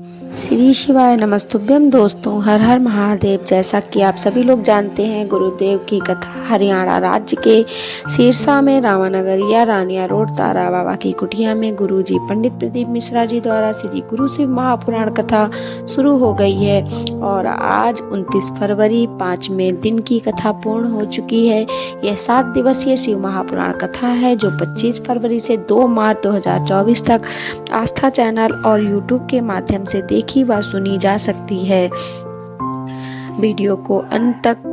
श्री शिवाय नमस्तुभ्यम। दोस्तों, हर हर महादेव। जैसा कि आप सभी लोग जानते हैं, गुरुदेव की कथा हरियाणा राज्य के सिरसा में रामानगरिया रानिया रोड तारा बाबा की कुटिया में गुरुजी पंडित प्रदीप मिश्रा जी द्वारा श्री गुरु शिव महापुराण कथा शुरू हो गई है और आज 29 फरवरी 5वें दिन की कथा पूर्ण हो चुकी है। यह 7 दिवसीय शिव महापुराण कथा है जो 25 फरवरी से 2 मार्च 2024 तक आस्था चैनल और यूट्यूब के माध्यम से देखी व सुनी जा सकती है। वीडियो को अंत तक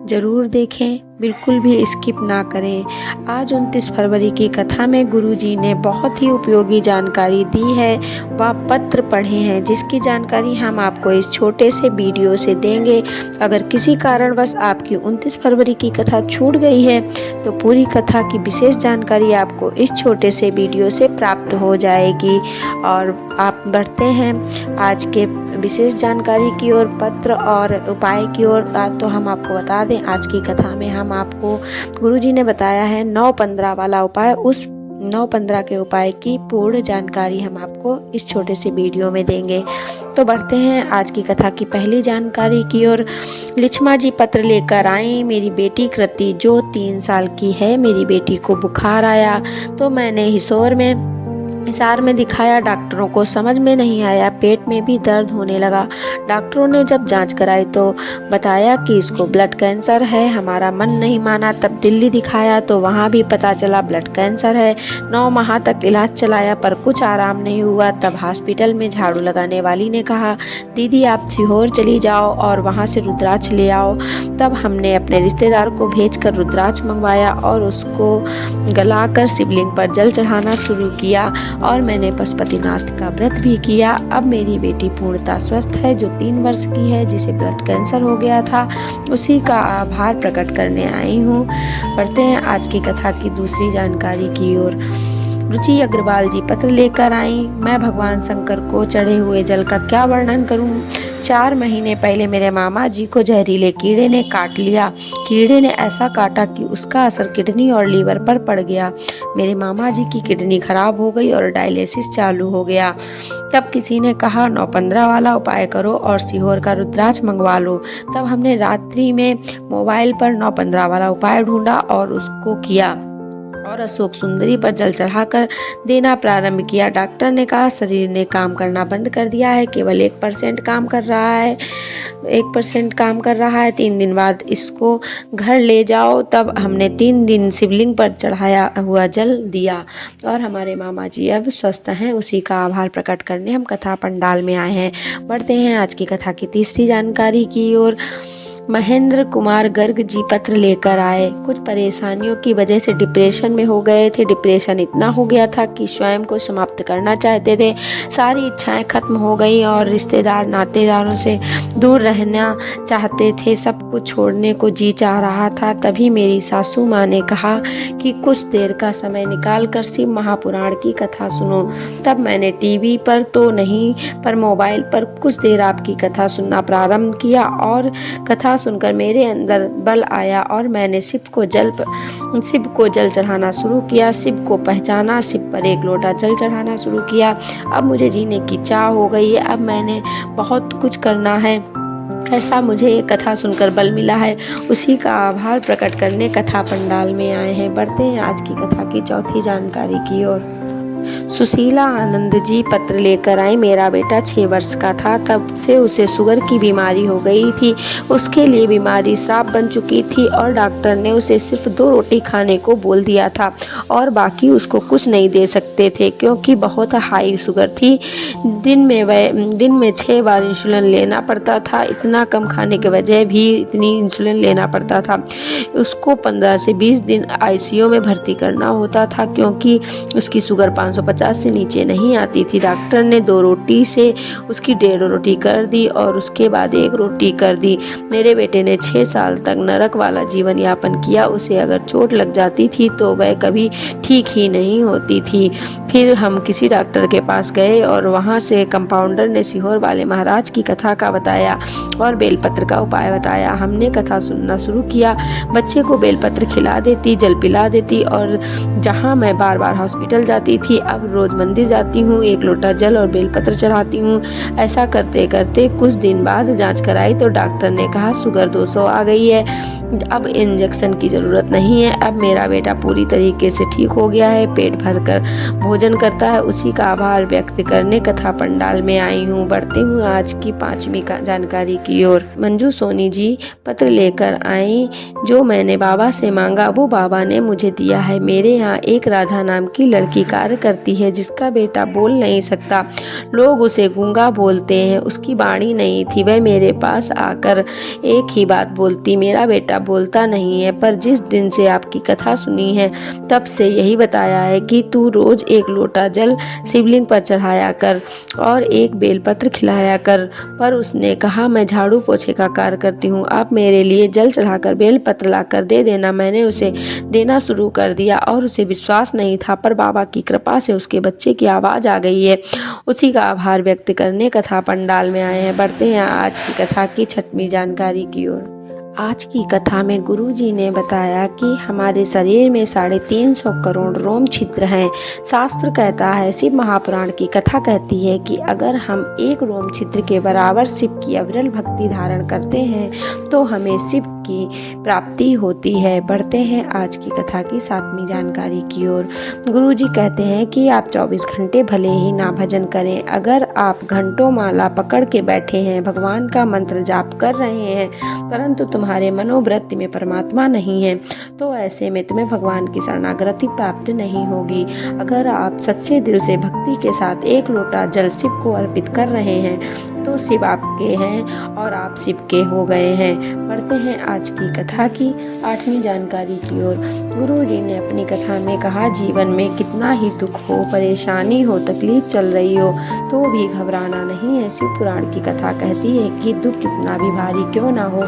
जरूर देखें, बिल्कुल भी स्किप ना करें। आज 29 फरवरी की कथा में गुरुजी ने बहुत ही उपयोगी जानकारी दी है व पत्र पढ़े हैं, जिसकी जानकारी हम आपको इस छोटे से वीडियो से देंगे। अगर किसी कारणवश आपकी 29 फरवरी की कथा छूट गई है तो पूरी कथा की विशेष जानकारी आपको इस छोटे से वीडियो से प्राप्त हो जाएगी। और आप बढ़ते हैं आज के विशेष जानकारी की ओर, पत्र और उपाय की ओर। तो हम आपको बता दें, आज की कथा में हम आपको गुरुजी ने बताया है 9-15 वाला उपाय। उस 9-15 के उपाय की पूर्ण जानकारी हम आपको इस छोटे से वीडियो में देंगे। तो बढ़ते हैं आज की कथा की पहली जानकारी की ओर। लिच्छमा जी पत्र लेकर आई। मेरी बेटी कृति जो 3 साल की है, मेरी बेटी को बुखार आया तो मैंने हिसार में दिखाया। डॉक्टरों को समझ में नहीं आया, पेट में भी दर्द होने लगा। डॉक्टरों ने जब जांच कराई तो बताया कि इसको ब्लड कैंसर है। हमारा मन नहीं माना, तब दिल्ली दिखाया तो वहां भी पता चला ब्लड कैंसर है। 9 माह तक इलाज चलाया पर कुछ आराम नहीं हुआ। तब हॉस्पिटल में झाड़ू लगाने वाली ने कहा, दीदी आप सीहोर चली जाओ और वहां से रुद्राक्ष ले आओ। तब हमने अपने रिश्तेदार को भेजकर रुद्राक्ष मंगवाया और उसको गलाकर शिवलिंग पर जल चढ़ाना शुरू किया और मैंने पशुपतिनाथ का व्रत भी किया। अब मेरी बेटी पूर्णतः स्वस्थ है, जो 3 वर्ष की है, जिसे ब्लड कैंसर हो गया था। उसी का आभार प्रकट करने आई हूँ। बढ़ते हैं आज की कथा की दूसरी जानकारी की ओर। रुचि अग्रवाल जी पत्र लेकर आई। मैं भगवान शंकर को चढ़े हुए जल का क्या वर्णन करूं। 4 महीने पहले मेरे मामा जी को जहरीले कीड़े ने काट लिया। कीड़े ने ऐसा काटा कि उसका असर किडनी और लीवर पर पड़ गया। मेरे मामा जी की किडनी खराब हो गई और डायलिसिस चालू हो गया। तब किसी ने कहा 9-15 वाला उपाय करो और सीहोर का रुद्राक्ष मंगवा लो। तब हमने रात्रि में मोबाइल पर 9-15 वाला उपाय ढूंढा और उसको किया और अशोक सुंदरी पर जल चढ़ाकर देना प्रारंभ किया। डॉक्टर ने कहा शरीर ने काम करना बंद कर दिया है, केवल 1% काम कर रहा है। 1% काम कर रहा है। 3 दिन बाद इसको घर ले जाओ। तब हमने 3 दिन शिवलिंग पर चढ़ाया हुआ जल दिया और हमारे मामा जी अब स्वस्थ हैं। उसी का आभार प्रकट करने हम कथा पंडाल में आए हैं। बढ़ते हैं आज की कथा की तीसरी जानकारी की ओर। महेंद्र कुमार गर्ग जी पत्र लेकर आए। कुछ परेशानियों की वजह से डिप्रेशन में हो गए थे। डिप्रेशन इतना हो गया था कि स्वयं को समाप्त करना चाहते थे। सारी इच्छाएं खत्म हो गई और रिश्तेदार नातेदारों से दूर रहना चाहते थे। सब कुछ छोड़ने को जी चाह रहा था। तभी मेरी सासू माँ ने कहा कि कुछ देर का समय निकाल कर शिव महापुराण की कथा सुनो। तब मैंने टीवी पर तो नहीं पर मोबाइल पर कुछ देर आपकी कथा सुनना प्रारंभ किया और कथा सुनकर मेरे अंदर बल आया और मैंने शिव को जल चढ़ाना शुरू किया। शिव को पहचाना, शिव पर 1 लोटा जल चढ़ाना शुरू किया। अब मुझे जीने की चाह हो गई है। अब मैंने बहुत कुछ करना है, ऐसा मुझे कथा सुनकर बल मिला है। उसी का आभार प्रकट करने कथा पंडाल में आए हैं। बढ़ते हैं आज की कथा की चौथी जानकारी की ओर। सुशीला आनंद जी पत्र लेकर आई। मेरा बेटा 6 वर्ष का था, तब से उसे शुगर की बीमारी हो गई थी। उसके लिए बीमारी श्राप बन चुकी थी और डॉक्टर ने उसे सिर्फ 2 रोटी खाने को बोल दिया था और बाकी उसको कुछ नहीं दे सकते थे, क्योंकि बहुत हाई शुगर थी। दिन में 6 बार इंसुलिन लेना पड़ता था। इतना कम खाने के वजह भी इतनी इंसुलिन लेना पड़ता था। उसको 15 से 20 दिन आईसीयू में भर्ती करना होता था, क्योंकि उसकी शुगर 550 से नीचे नहीं आती थी। डॉक्टर ने 2 रोटी से उसकी 1.5 रोटी कर दी और उसके बाद 1 रोटी कर दी। मेरे बेटे ने 6 साल तक नरक वाला जीवन यापन किया। उसे अगर चोट लग जाती थी तो वह कभी ठीक ही नहीं होती थी। फिर हम किसी डॉक्टर के पास गए और वहाँ से कंपाउंडर ने सीहोर वाले महाराज की कथा का बताया और बेलपत्र का उपाय बताया। हमने कथा सुनना शुरू किया। बच्चे को बेलपत्र खिला देती, जल पिला देती और जहाँ मैं बार बार हॉस्पिटल जाती थी अब रोज मंदिर जाती हूँ, 1 लोटा जल और बेलपत्र चढ़ाती हूँ। ऐसा करते करते कुछ दिन बाद जांच कराई तो डॉक्टर ने कहा शुगर 200 आ गई है, अब इंजेक्शन की ज़रूरत नहीं है। अब मेरा बेटा पूरी तरीके से ठीक हो गया है, पेट भर कर भोजन करता है। उसी का आभार व्यक्त करने कथा पंडाल में आई हूँ। बढ़ती हूँ आज की 5वीं जानकारी की ओर। मंजू सोनी जी पत्र लेकर आई। जो मैंने बाबा से मांगा वो बाबा ने मुझे दिया है। मेरे यहाँ एक राधा नाम की लड़की कार्य करती है जिसका बेटा बोल नहीं सकता, लोग उसे गूंगा बोलते हैं। उसकी वाणी नहीं थी, वह मेरे पास आकर एक ही बात बोलती, मेरा बेटा बोलता नहीं है। पर जिस दिन से आपकी कथा सुनी है तब से यही बताया है कि तू रोज 1 लोटा जल शिवलिंग पर चढ़ाया कर और 1 बेलपत्र खिलाया कर। पर उसने कहा मैं झाड़ू पोछे का कार्य करती हूँ, आप मेरे लिए जल चढ़ाकर बेलपत्र लाकर दे देना। मैंने उसे देना शुरू कर दिया और उसे विश्वास नहीं था, पर बाबा की कृपा से उसके बच्चे की आवाज़ आ गई है। उसी का आभार व्यक्त करने कथा पंडाल में आए हैं। बढ़ते हैं आज की कथा की 6वीं जानकारी की ओर। आज की कथा में गुरुजी ने बताया कि हमारे शरीर में 350 करोड़ रोम छिद्र हैं। शास्त्र कहता है, शिव महापुराण की कथा कहती है कि अगर हम 1 रोम छिद्र के बराबर शिव की अविरल भक्ति धारण करते हैं तो हमें शिव की प्राप्ति होती है। बढ़ते हैं आज की कथा की 7वीं जानकारी की ओर। गुरुजी कहते हैं कि आप 24 घंटे भले ही ना भजन करें, अगर आप घंटों माला पकड़ के बैठे हैं, भगवान का मंत्र जाप कर रहे हैं, परंतु तुम्हारे मनोवृत्ति में परमात्मा नहीं है, तो ऐसे में तुम्हें भगवान की शरणागति प्राप्त नहीं होगी। अगर आप सच्चे दिल से भक्ति के साथ 1 लोटा जल शिव को अर्पित कर रहे हैं तो शिव आपके हैं और आप शिव के हो गए हैं। बढ़ते हैं आज की कथा की 8वीं जानकारी की ओर। गुरुजी ने अपनी कथा में कहा, जीवन में कितना ही दुख हो, परेशानी हो, तकलीफ चल रही हो तो भी घबराना नहीं है। शिव पुराण की कथा कहती है कि दुख कितना भी भारी क्यों ना हो,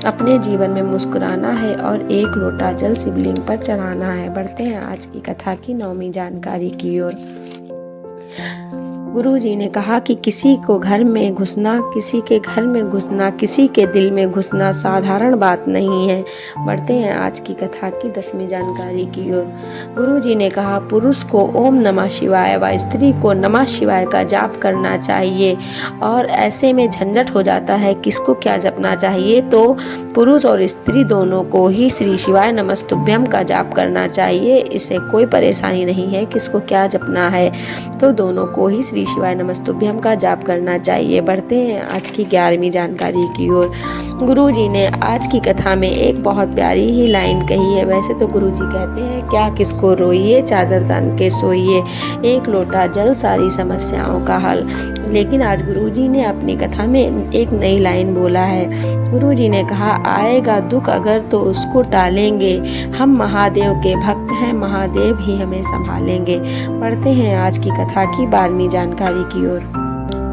अपने जीवन में मुस्कुराना है और 1 लोटा जल शिवलिंग पर चढ़ाना है। बढ़ते हैं आज की कथा की 9वीं जानकारी की ओर। गुरुजी ने कहा कि किसी को घर में घुसना, किसी के घर में घुसना, किसी के दिल में घुसना साधारण बात नहीं है। बढ़ते हैं आज की कथा की 10वीं जानकारी की ओर। गुरुजी ने कहा, पुरुष को ओम नमः शिवाय व स्त्री को नमः शिवाय का जाप करना चाहिए और ऐसे में झंझट हो जाता है किसको क्या जपना चाहिए, तो पुरुष और स्त्री दोनों को ही श्री शिवाय नमस्तुभ्यम का जाप करना चाहिए। इसे कोई परेशानी नहीं है किसको क्या जपना है, तो दोनों को ही श्री शिवाय नमस्तुभ्यम का जाप करना चाहिए। बढ़ते हैं आज की 11वीं जानकारी की ओर। गुरुजी ने आज की कथा में एक बहुत प्यारी ही लाइन कही है। वैसे तो गुरुजी कहते हैं, क्या किसको रोइए, चादर तान के सोइए, 1 लोटा जल सारी समस्याओं का हल। लेकिन आज गुरुजी ने अपनी कथा में एक नई लाइन बोला है। गुरुजी ने कहा, आएगा दुख अगर तो उसको टालेंगे, हम महादेव के भक्त हैं, महादेव ही हमें संभालेंगे। बढ़ते हैं आज की कथा की 12वीं जानकारी की ओर।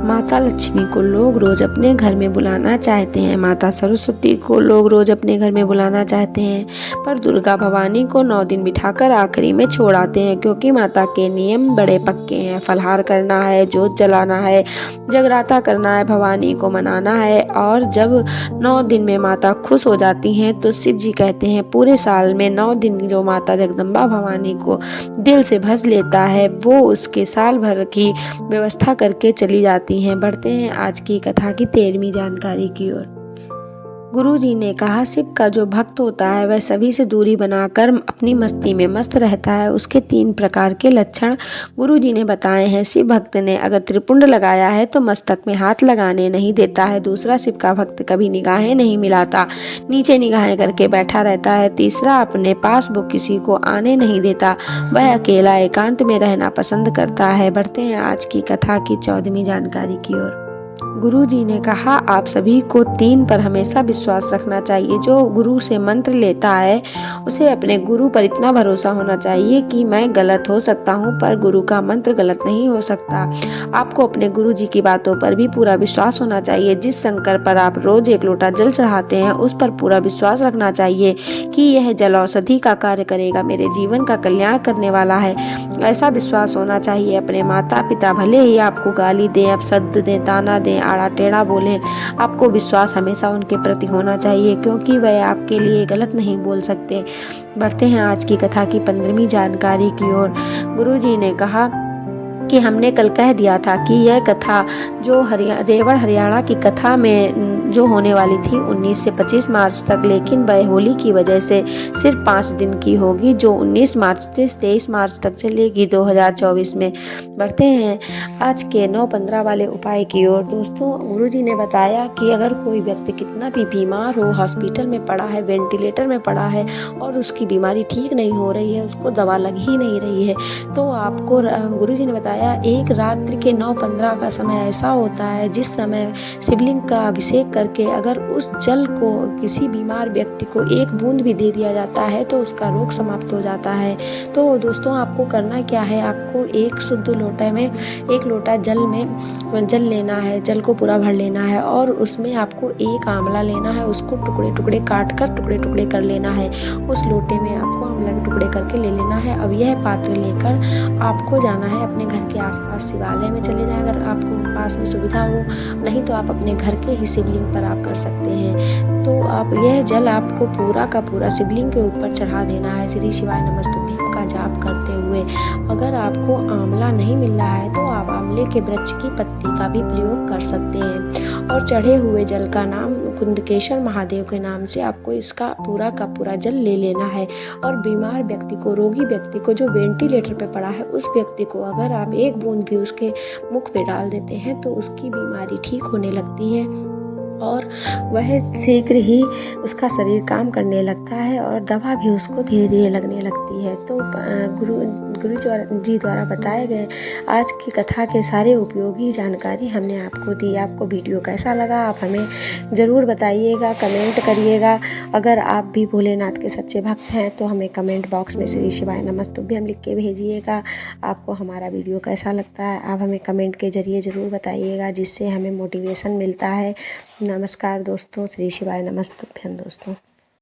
माता लक्ष्मी को लोग रोज अपने घर में बुलाना चाहते हैं, माता सरस्वती को लोग रोज अपने घर में बुलाना चाहते हैं, पर दुर्गा भवानी को 9 दिन बिठाकर आखिरी में छोड़ आते हैं, क्योंकि माता के नियम बड़े पक्के हैं। फलहार करना है, जोत जलाना है, जगराता करना है, भवानी को मनाना है। और जब 9 दिन में माता खुश हो जाती हैं तो शिव जी कहते हैं, पूरे साल में 9 दिन जो माता जगदम्बा भवानी को दिल से भज लेता है वो उसके साल भर की व्यवस्था करके चली जाती हैं। बढ़ते हैं आज की कथा की 13वीं जानकारी की ओर। गुरुजी ने कहा, शिव का जो भक्त होता है वह सभी से दूरी बनाकर अपनी मस्ती में मस्त रहता है। उसके 3 प्रकार के लक्षण गुरुजी ने बताए हैं। शिव भक्त ने अगर त्रिपुंड लगाया है तो मस्तक में हाथ लगाने नहीं देता है। दूसरा, शिव का भक्त कभी निगाहें नहीं मिलाता, नीचे निगाहें करके बैठा रहता है। तीसरा, अपने पास वो किसी को आने नहीं देता, वह अकेला एकांत में रहना पसंद करता है। बढ़ते हैं आज की कथा की 14वीं जानकारी की ओर। गुरुजी ने कहा, आप सभी को 3 पर हमेशा विश्वास रखना चाहिए। जो गुरु से मंत्र लेता है उसे अपने गुरु पर इतना भरोसा होना चाहिए कि मैं गलत हो सकता हूँ पर गुरु का मंत्र गलत नहीं हो सकता। आपको अपने गुरु जी की बातों पर भी पूरा विश्वास होना चाहिए। जिस शंकर पर आप रोज 1 लोटा जल चढ़ाते हैं उस पर पूरा विश्वास रखना चाहिए कि यह जल औषधि का कार्य करेगा, मेरे जीवन का कल्याण करने वाला है, ऐसा विश्वास होना चाहिए। अपने माता पिता भले ही आपको गाली दें, अपशब्द दें, ताना दें, आड़ा टेढ़ा बोलें, आपको विश्वास हमेशा उनके प्रति होना चाहिए, क्योंकि वह आपके लिए गलत नहीं बोल सकते। बढ़ते हैं आज की कथा की 15वीं जानकारी की ओर। गुरुजी ने कहा, कि हमने कल कह दिया था कि यह कथा जो रेवड़ हरियाणा की कथा में जो होने वाली थी 19 से 25 मार्च तक, लेकिन वह होली की वजह से सिर्फ 5 दिन की होगी, जो 19 मार्च से 23 मार्च तक चलेगी 2024 में। बढ़ते हैं आज के 9-15 वाले उपाय की ओर। दोस्तों, गुरुजी ने बताया कि अगर कोई व्यक्ति कितना भी बीमार हो, हॉस्पिटल में पड़ा है, वेंटिलेटर में पड़ा है और उसकी बीमारी ठीक नहीं हो रही है, उसको दवा लग ही नहीं रही है, तो आपको गुरुजी ने बताया एक रात्रि के 9-15 का समय ऐसा होता है जिस समय शिवलिंग का अभिषेक करके अगर उस जल को किसी बीमार व्यक्ति को एक बूंद भी दे दिया जाता है तो उसका रोग समाप्त हो जाता है। तो दोस्तों, आपको करना क्या है, आपको एक शुद्ध लोटे में 1 लोटा जल लेना है, जल को पूरा भर लेना है और उसमें आपको 1 आंवला लेना है, उसको टुकड़े टुकड़े काट कर टुकड़े टुकड़े कर लेना है। उस लोटे में आपको आंवला के टुकड़े करके ले लेना है। अब यह पात्र लेकर आपको जाना है अपने घर के आसपास शिवालय में चले जाएं, अगर आपको पास में सुविधा हो, नहीं तो आप अपने घर के ही शिवलिंग पर आप कर सकते हैं। तो आप यह जल आपको पूरा का पूरा शिवलिंग के ऊपर चढ़ा देना है, श्री शिवाय नमस्तुभ्यं का जाप करते हुए। अगर आपको आंवला नहीं मिल रहा है तो आप आंवले के वृक्ष की पत्ती का भी प्रयोग कर सकते हैं और चढ़े हुए जल का नाम कुंदकेश्वर महादेव के नाम से आपको इसका पूरा का पूरा जल ले लेना है। और बीमार व्यक्ति को, रोगी व्यक्ति को जो वेंटिलेटर पे पड़ा है, उस व्यक्ति को अगर आप 1 बूंद भी उसके मुख पे डाल देते हैं तो उसकी बीमारी ठीक होने लगती है और वह शीघ्र ही उसका शरीर काम करने लगता है और दवा भी उसको धीरे धीरे लगने लगती है। तो गुरु जी द्वारा बताए गए आज की कथा के सारे उपयोगी जानकारी हमने आपको दी। आपको वीडियो कैसा लगा आप हमें ज़रूर बताइएगा, कमेंट करिएगा। अगर आप भी भोलेनाथ के सच्चे भक्त हैं तो हमें कमेंट बॉक्स में श्री शिवाय नमस्तुभ्यं लिख के भेजिएगा। आपको हमारा वीडियो कैसा लगता है आप हमें कमेंट के ज़रिए ज़रूर बताइएगा, जिससे हमें मोटिवेशन मिलता है। नमस्कार दोस्तों, श्री शिवाय नमस्तुभ्यं दोस्तों।